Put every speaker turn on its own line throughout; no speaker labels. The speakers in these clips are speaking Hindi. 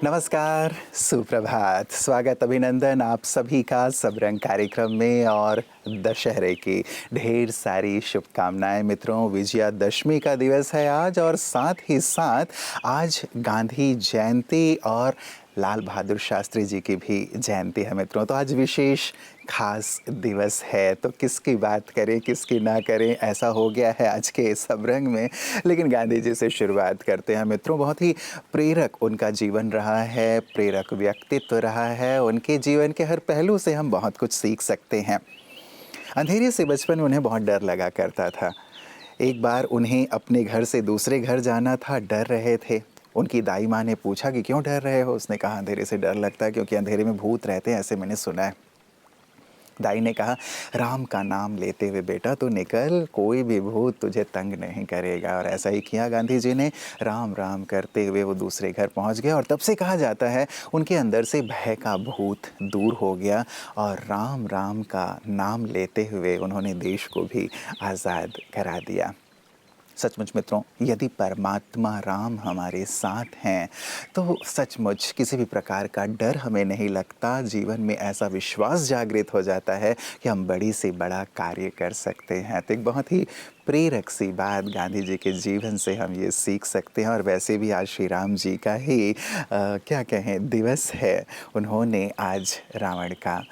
नमस्कार, सुप्रभात, स्वागत अभिनंदन आप सभी का सब रंग कार्यक्रम में और दशहरे की ढेर सारी शुभकामनाएं मित्रों। विजयादशमी का दिवस है आज और साथ ही साथ आज गांधी जयंती और लाल बहादुर शास्त्री जी की भी जयंती है मित्रों। तो आज विशेष खास दिवस है, तो किसकी बात करें किसकी ना करें ऐसा हो गया है आज के सब रंग में। लेकिन गांधी जी से शुरुआत करते हैं मित्रों। बहुत ही प्रेरक उनका जीवन रहा है, प्रेरक व्यक्तित्व रहा है। उनके जीवन के हर पहलू से हम बहुत कुछ सीख सकते हैं। अंधेरे से बचपन में उन्हें बहुत डर लगा करता था। एक बार उन्हें अपने घर से दूसरे घर जाना था, डर रहे थे। उनकी दाई माँ ने पूछा कि क्यों डर रहे हो? उसने कहा अंधेरे से डर लगता है क्योंकि अंधेरे में भूत रहते हैं, ऐसे मैंने सुना है। दाई ने कहा राम का नाम लेते हुए बेटा तू निकल, कोई भी भूत तुझे तंग नहीं करेगा। और ऐसा ही किया गांधी जी ने। राम राम करते हुए वो दूसरे घर पहुंच गए और तब से कहा जाता है उनके अंदर से भय का भूत दूर हो गया और राम राम का नाम लेते हुए उन्होंने देश को भी आज़ाद करा दिया। सचमुच मित्रों, यदि परमात्मा राम हमारे साथ हैं तो सचमुच किसी भी प्रकार का डर हमें नहीं लगता। जीवन में ऐसा विश्वास जागृत हो जाता है कि हम बड़ी से बड़ा कार्य कर सकते हैं। तो एक बहुत ही प्रेरक सी बात गांधी जी के जीवन से हम ये सीख सकते हैं। और वैसे भी आज श्री राम जी का ही क्या कहें दिवस है। उन्होंने आज रावण का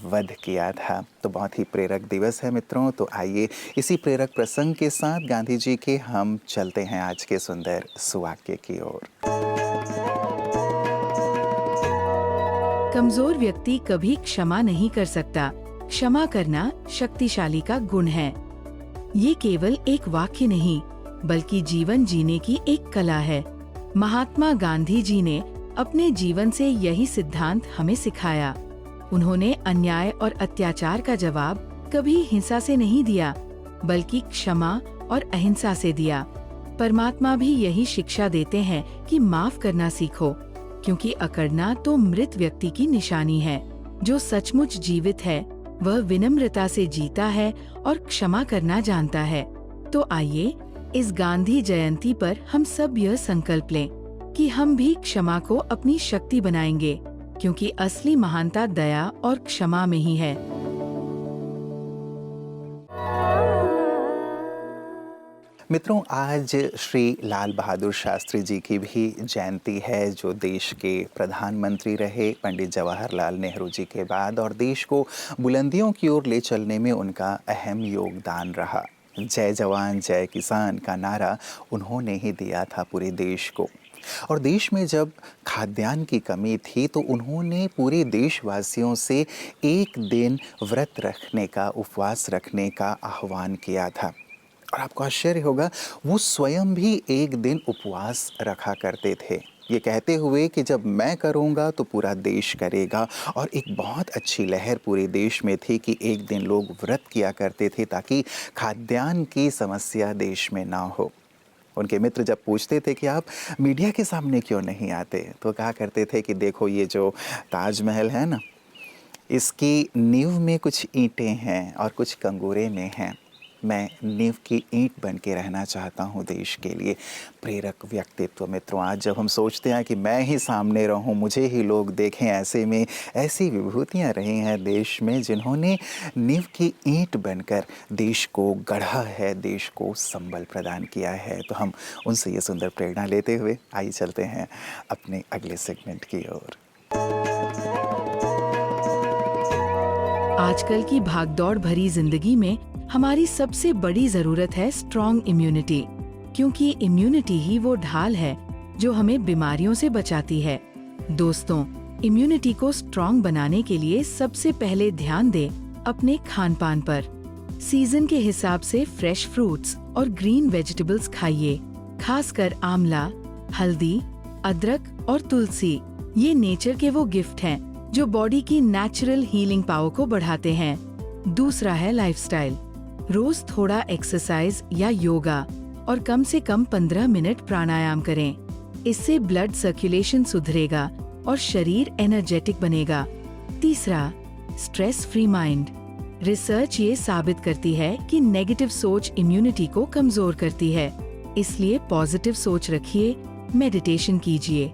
वध किया था, तो बहुत ही प्रेरक दिवस है मित्रों। तो आइए इसी प्रेरक प्रसंग के साथ गांधी जी के हम चलते हैं आज के सुंदर सुवाक्य की ओर।
कमजोर व्यक्ति कभी क्षमा नहीं कर सकता। क्षमा करना शक्तिशाली का गुण है। ये केवल एक वाक्य नहीं बल्कि जीवन जीने की एक कला है। महात्मा गांधी जी ने अपने जीवन से यही सिद्धांत हमें सिखाया। उन्होंने अन्याय और अत्याचार का जवाब कभी हिंसा से नहीं दिया बल्कि क्षमा और अहिंसा से दिया। परमात्मा भी यही शिक्षा देते हैं कि माफ करना सीखो, क्योंकि अकड़ना तो मृत व्यक्ति की निशानी है। जो सचमुच जीवित है वह विनम्रता से जीता है और क्षमा करना जानता है। तो आइए इस गांधी जयंती पर हम सब यह संकल्प लें कि हम भी क्षमा को अपनी शक्ति बनाएंगे, क्योंकि असली महानता दया और क्षमा में ही है।
मित्रों, आज श्री लाल बहादुर शास्त्री जी की भी जयंती है, जो देश के प्रधानमंत्री रहे पंडित जवाहरलाल नेहरू जी के बाद, और देश को बुलंदियों की ओर ले चलने में उनका अहम योगदान रहा। जय जवान जय किसान का नारा उन्होंने ही दिया था पूरे देश को। और देश में जब खाद्यान्न की कमी थी तो उन्होंने पूरे देशवासियों से एक दिन व्रत रखने का, उपवास रखने का आह्वान किया था। और आपको आश्चर्य होगा, वो स्वयं भी एक दिन उपवास रखा करते थे, ये कहते हुए कि जब मैं करूँगा तो पूरा देश करेगा। और एक बहुत अच्छी लहर पूरे देश में थी कि एक दिन लोग व्रत किया करते थे ताकि खाद्यान्न की समस्या देश में ना हो। उनके मित्र जब पूछते थे कि आप मीडिया के सामने क्यों नहीं आते, तो कहा करते थे कि देखो ये जो ताजमहल है ना, इसकी नींव में कुछ ईंटें हैं और कुछ कंगूरे में हैं। मैं नींव की ईंट बन के रहना चाहता हूँ देश के लिए। प्रेरक व्यक्तित्व मित्रों, आज जब हम सोचते हैं कि मैं ही सामने रहूँ, मुझे ही लोग देखें, ऐसे में ऐसी विभूतियाँ रही हैं देश में जिन्होंने नींव की ईंट बनकर देश को गढ़ा है, देश को संबल प्रदान किया है। तो हम उनसे ये सुंदर प्रेरणा लेते हुए आइए चलते हैं अपने अगले सेगमेंट की ओर।
आजकल की भागदौड़ भरी जिंदगी में हमारी सबसे बड़ी जरूरत है स्ट्रॉन्ग इम्यूनिटी, क्योंकि इम्यूनिटी ही वो ढाल है जो हमें बीमारियों से बचाती है। दोस्तों, इम्यूनिटी को स्ट्रॉन्ग बनाने के लिए सबसे पहले ध्यान दें अपने खान पान पर। सीजन के हिसाब से फ्रेश फ्रूट्स और ग्रीन वेजिटेबल्स खाइए, खासकर आंवला, हल्दी, अदरक और तुलसी। ये नेचर के वो गिफ्ट हैं जो बॉडी की नेचुरल हीलिंग पावर को बढ़ाते हैं। दूसरा है लाइफस्टाइल। रोज थोड़ा एक्सरसाइज या योगा और कम से कम 15 मिनट प्राणायाम करें। इससे ब्लड सर्कुलेशन सुधरेगा और शरीर एनर्जेटिक बनेगा। तीसरा, स्ट्रेस फ्री माइंड। रिसर्च ये साबित करती है कि नेगेटिव सोच इम्यूनिटी को कमजोर करती है, इसलिए पॉजिटिव सोच रखिए, मेडिटेशन कीजिए।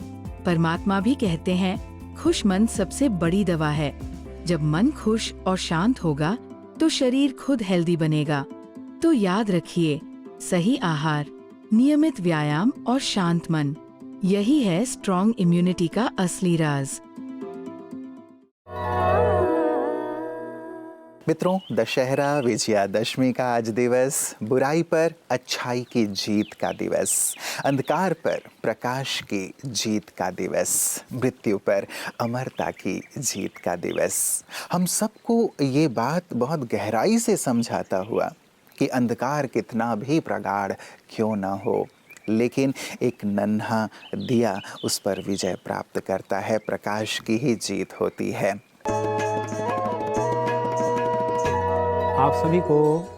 परमात्मा भी कहते हैं, खुश मन सबसे बड़ी दवा है। जब मन खुश और शांत होगा तो शरीर खुद हेल्दी बनेगा। तो याद रखिए, सही आहार, नियमित व्यायाम और शांत मन, यही है स्ट्रॉन्ग इम्यूनिटी का असली राज।
मित्रों, दशहरा विजयादशमी का आज दिवस बुराई पर अच्छाई की जीत का दिवस, अंधकार पर प्रकाश की जीत का दिवस, मृत्यु पर अमरता की जीत का दिवस। हम सबको ये बात बहुत गहराई से समझाता हुआ कि अंधकार कितना भी प्रगाढ़ क्यों न हो, लेकिन एक नन्हा दिया उस पर विजय प्राप्त करता है, प्रकाश की ही जीत होती है।
आप सभी को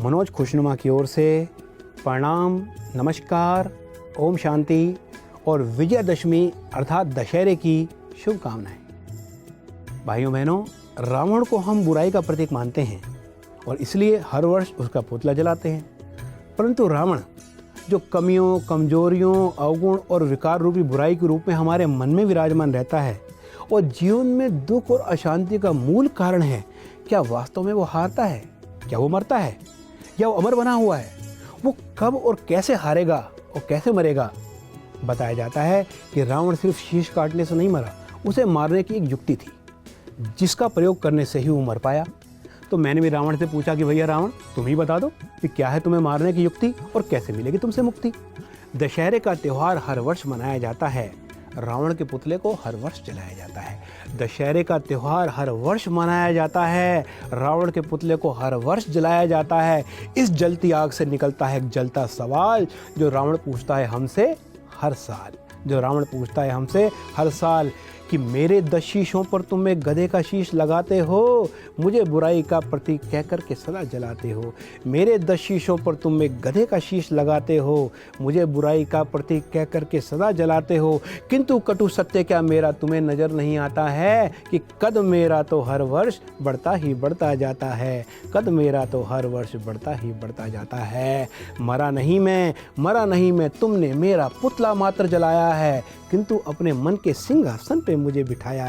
मनोज खुशनुमा की ओर से प्रणाम, नमस्कार, ओम शांति और विजयदशमी अर्थात दशहरे की शुभकामनाएं। भाइयों बहनों, रावण को हम बुराई का प्रतीक मानते हैं और इसलिए हर वर्ष उसका पुतला जलाते हैं। परंतु रावण जो कमियों, कमजोरियों, अवगुण और विकार रूपी बुराई के रूप में हमारे मन में विराजमान रहता है और जीवन में दुख और अशांति का मूल कारण है, क्या वास्तव में वो हारता है? क्या वो मरता है? या वो अमर बना हुआ है? वो कब और कैसे हारेगा और कैसे मरेगा? बताया जाता है कि रावण सिर्फ शीश काटने से नहीं मरा, उसे मारने की एक युक्ति थी जिसका प्रयोग करने से ही वो मर पाया। तो मैंने भी रावण से पूछा कि भैया रावण, तुम ही बता दो कि क्या है तुम्हें मारने की युक्ति और कैसे मिलेगी तुमसे मुक्ति। दशहरे का त्यौहार हर वर्ष मनाया जाता है, रावण के पुतले को हर वर्ष जलाया जाता है। दशहरे का त्यौहार हर वर्ष मनाया जाता है, रावण के पुतले को हर वर्ष जलाया जाता है। इस जलती आग से निकलता है एक जलता सवाल जो रावण पूछता है हमसे हर साल, कि मेरे 10 शीशों पर तुम एक गधे का शीश लगाते हो, मुझे बुराई का प्रतीक कहकर के सदा जलाते हो। मेरे 10 शीशों पर तुम एक गधे का शीश लगाते हो, मुझे बुराई का प्रतीक कहकर के सदा जलाते हो। किंतु कटु सत्य क्या मेरा तुम्हें नजर नहीं आता है कि कद मेरा तो हर वर्ष बढ़ता ही बढ़ता जाता है, कद मेरा तो हर वर्ष बढ़ता ही बढ़ता जाता है। मरा नहीं मैं, तुमने मेरा पुतला मात्र जलाया है, किंतु अपने मन के सिंहासन पे मुझे बिठाया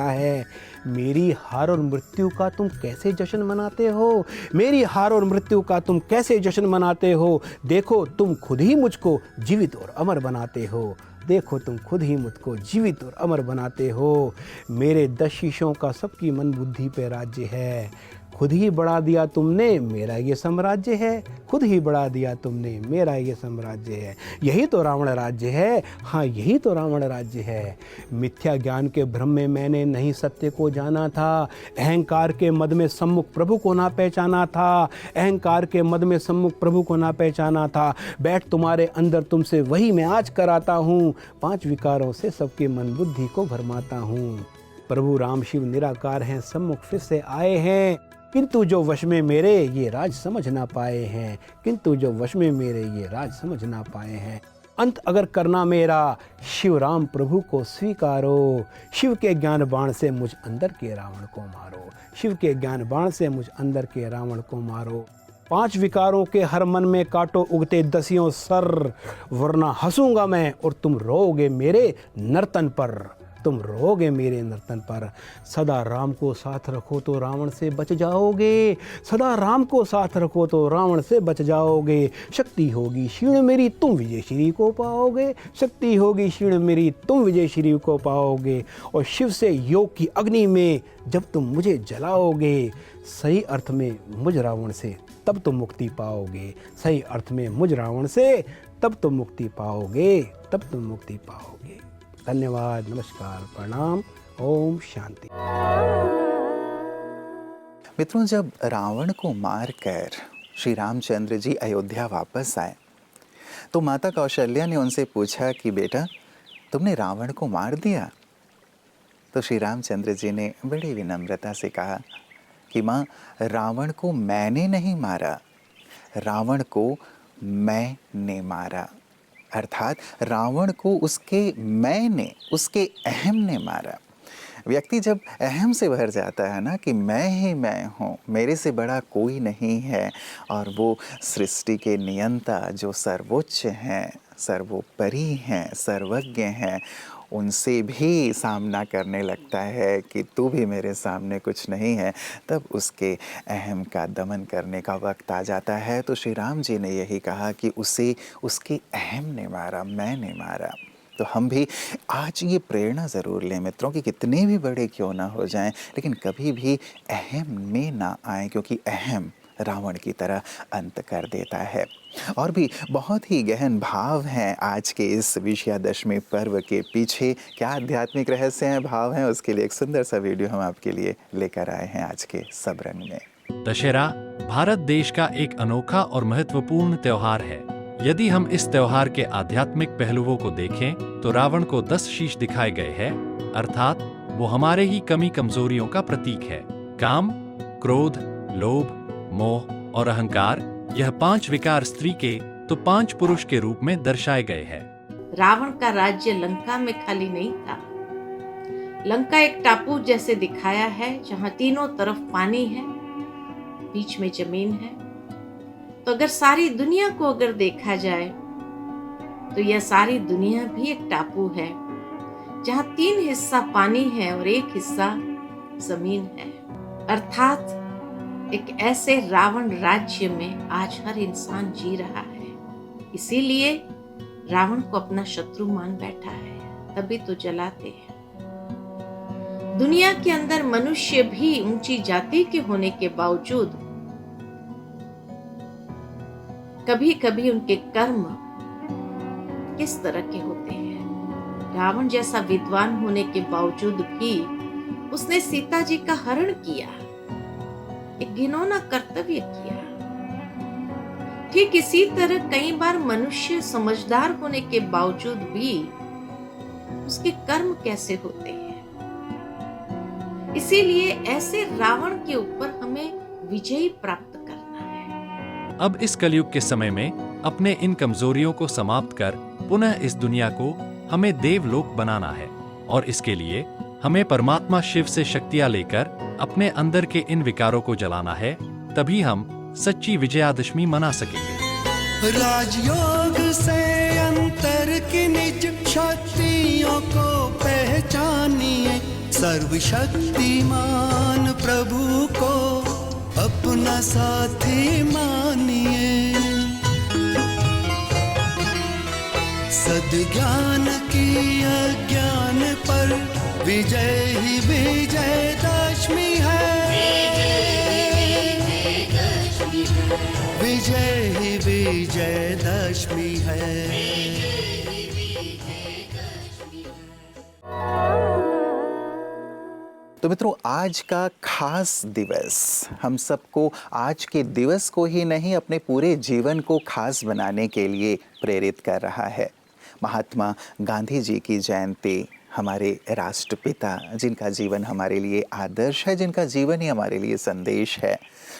है, मेरी हार और मृत्यु का तुम कैसे जश्न मनाते हो? देखो तुम खुद ही मुझको जीवित और अमर बनाते हो। मेरे 10 शीशों का सबकी मन बुद्धि पे राज्य है, खुद ही बढ़ा दिया तुमने मेरा ये साम्राज्य है। यही तो रावण राज्य है, हाँ यही तो रावण राज्य है। मिथ्या ज्ञान के भ्रम में मैंने नहीं सत्य को जाना था, अहंकार के मद में सम्मुख प्रभु को ना पहचाना था। बैठ तुम्हारे अंदर तुमसे वही मैं आज कराता हूँ, 5 विकारों से सबके मन बुद्धि को भरमाता हूँ। प्रभु राम शिव निराकार हैं, सम्मुख फिर से आए हैं, किंतु जो वश में मेरे ये राज समझ ना पाए हैं। अंत अगर करना मेरा शिव राम प्रभु को स्वीकारो, शिव के ज्ञान बाण से मुझ अंदर के रावण को मारो। 5 विकारों के हर मन में काटो उगते 10 सर, वरना हंसूंगा मैं और तुम रोओगे मेरे नर्तन पर। सदा राम को साथ रखो तो रावण से बच जाओगे। शक्ति होगी क्षीण मेरी तुम विजय श्री को पाओगे। और शिव से योग की अग्नि में जब तुम मुझे जलाओगे, सही अर्थ में मुझ रावण से तब तुम मुक्ति पाओगे। धन्यवाद, नमस्कार, प्रणाम, ओम शांति।
मित्रों, जब रावण को मारकर श्री रामचंद्र जी अयोध्या वापस आए तो माता कौशल्या ने उनसे पूछा कि बेटा तुमने रावण को मार दिया? तो श्री रामचंद्र जी ने बड़ी विनम्रता से कहा कि माँ, रावण को मैंने नहीं मारा, रावण को मैंने मारा। अर्थात रावण को उसके मैं ने, उसके अहम ने मारा। व्यक्ति जब अहम से भर जाता है ना कि मैं ही मैं हूँ, मेरे से बड़ा कोई नहीं है, और वो सृष्टि के नियंता जो सर्वोच्च हैं, सर्वोपरि हैं, सर्वज्ञ हैं, उनसे भी सामना करने लगता है कि तू भी मेरे सामने कुछ नहीं है, तब उसके अहम का दमन करने का वक्त आ जाता है। तो श्री राम जी ने यही कहा कि उसे उसके अहम ने मारा, मैंने मारा। तो हम भी आज ये प्रेरणा ज़रूर लें मित्रों कि कितने भी बड़े क्यों ना हो जाएं, लेकिन कभी भी अहम में ना आएं, क्योंकि अहम रावण की तरह अंत कर देता है। और भी बहुत ही गहन भाव हैं आज के इस विजयादशमी पर्व के पीछे। क्या आध्यात्मिक रहस्य हैं, भाव हैं, उसके लिए एक सुंदर सा वीडियो हम आपके लिए लेकर आए हैं आज के सब रंग में।
दशहरा भारत देश का एक अनोखा और महत्वपूर्ण त्योहार है। यदि हम इस त्योहार के आध्यात्मिक पहलुओं को देखें तो रावण को 10 शीश दिखाए गए हैं, अर्थात वो हमारे ही कमी कमजोरियों का प्रतीक है। काम, क्रोध, लोभ, मोह और अहंकार, यह 5 विकार स्त्री के तो 5 पुरुष के रूप में दर्शाए गए हैं।
रावण का राज्य लंका में खाली नहीं था। लंका एक टापू जैसे दिखाया है, जहां तीनों तरफ पानी है, बीच में जमीन है। तो अगर सारी दुनिया को अगर देखा जाए तो यह सारी दुनिया भी एक टापू है, जहां 3 हिस्सा पानी है और 1 हिस्सा जमीन है। अर्थात एक ऐसे रावण राज्य में आज हर इंसान जी रहा है। इसीलिए रावण को अपना शत्रु मान बैठा है, तभी तो जलाते हैं। दुनिया के अंदर मनुष्य भी ऊंची जाति के होने के बावजूद कभी कभी उनके कर्म किस तरह के होते हैं। रावण जैसा विद्वान होने के बावजूद भी उसने सीता जी का हरण किया, एक घिनौना कर्तव्य किया। ठीक इसी तरह कई बार मनुष्य समझदार होने के बावजूद भी उसके कर्म कैसे होते हैं। इसीलिए ऐसे रावण के ऊपर हमें विजय प्राप्त करना है।
अब इस कलयुग के समय में अपने इन कमजोरियों को समाप्त कर पुनः इस दुनिया को हमें देवलोक बनाना है, और इसके लिए हमें परमात्मा शिव से शक्तियां लेकर अपने अंदर के इन विकारों को जलाना है। तभी हम सच्ची विजयादशमी मना सकेंगे।
राजयोग से अंतर की निज शक्तियों को पहचानिए, सर्वशक्तिमान प्रभु को अपना साथी मानिए। सद्ज्ञान की अज्ञान पर विजय ही विजयदशमी है, विजय ही विजयदशमी है।
तो मित्रों, आज का खास दिवस हम सबको आज के दिवस को ही नहीं, अपने पूरे जीवन को खास बनाने के लिए प्रेरित कर रहा है। महात्मा गांधी जी की जयंती, हमारे राष्ट्रपिता जिनका जीवन हमारे लिए आदर्श है, जिनका जीवन ही हमारे लिए संदेश है,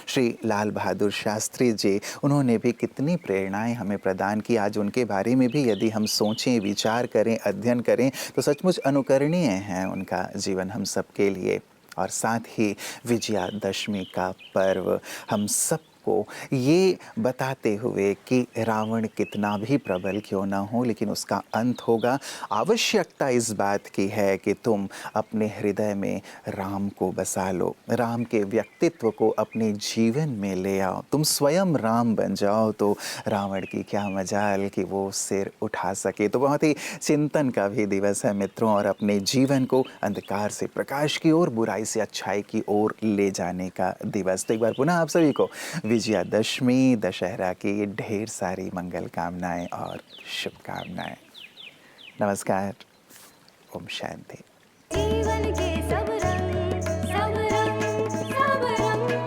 श्री लाल बहादुर शास्त्री जी, उन्होंने भी कितनी प्रेरणाएं हमें प्रदान की। आज उनके बारे में भी यदि हम सोचें, विचार करें, अध्ययन करें तो सचमुच अनुकरणीय है उनका जीवन हम सबके लिए। और साथ ही विजयादशमी का पर्व हम सब को ये बताते हुए कि रावण कितना भी प्रबल क्यों ना हो, लेकिन उसका अंत होगा। आवश्यकता इस बात की है कि तुम अपने हृदय में राम को बसा लो, राम के व्यक्तित्व को अपने जीवन में ले आओ। तुम स्वयं राम बन जाओ तो रावण की क्या मजाल कि वो सिर उठा सके। तो बहुत ही चिंतन का भी दिवस है मित्रों, और अपने जीवन को अंधकार से प्रकाश की ओर, बुराई से अच्छाई की ओर ले जाने का दिवस। तो एक बार पुनः आप सभी को विजयादशमी, दशहरा की ढेर सारी मंगल कामनाएं और शुभकामनाएं। नमस्कार, ओम शांति।
जीवन के सब रंग, सब रंग, सब रंग।